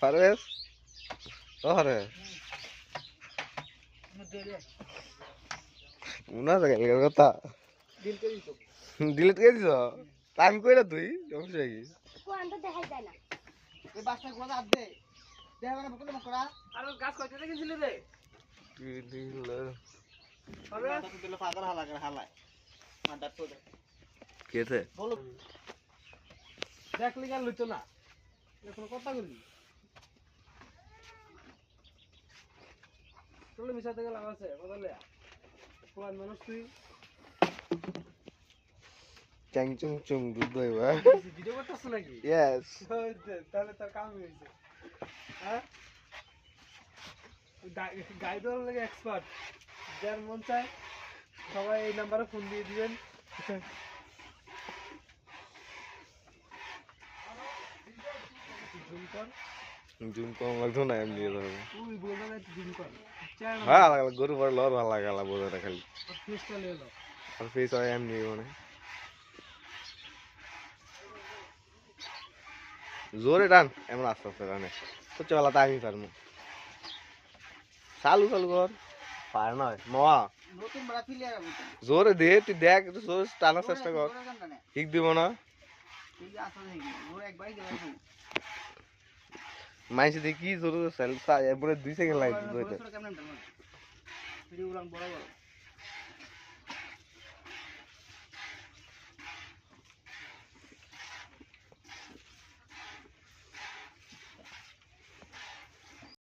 পারবেস ওরে মনে আছে কালকের কথা ডিলিট করে দিছ টাইম কইরা তুই সমস্যা কি কোনটা দেখাই যায় না এই বাসটা গোলা আদ দে দেবা না বকলে মকরা আর গাছ কইতে গেছিলি রে দিল আরে তো দিলে ফাদার হালা করে হালায় মাডার তো দে কেতে বলো দেখলি গাল লইতো না এখন কথা বললি চলে মিশাতে গেলাম আছে বদলে কোন মানুষ তুই চ্যাং চুং চুং দুধ দইবা ভিডিও করতেছ নাকি ইয়েস তাহলে তার কাম হয়েছে হ্যাঁ গাইড লাগে এক্সপার্ট যার মন চায় সবাই এই নাম্বারে ফোন দিয়ে দিবেন জুম কর জুম কম লাগতো না এমনি ধরো তুই বলবে না জুম কর হ্যাঁ লাগলো গরু পরে লর ভালো লাগালা বোঝাটা খালি ফেসটা নিয়ে নাও আর ফেস হয় এমনি মানে জোরে টান এমন আস্তে আস্তে টানে তো চলা তা আমি পারবো চালু চালু কর পার নয় মামা নতুন বড় ফিলিয়ার আমি জোরে দে তুই দেখ একটু জোরে টানার চেষ্টা কর ঠিক দিব না তুই আসলে দেখি ওর একবারই দেবে মাইসে দেখি জোরে সেলফা এরপরে 2 সেকেন্ড লাগে কেমন ভিডিও গুলো বড় বড়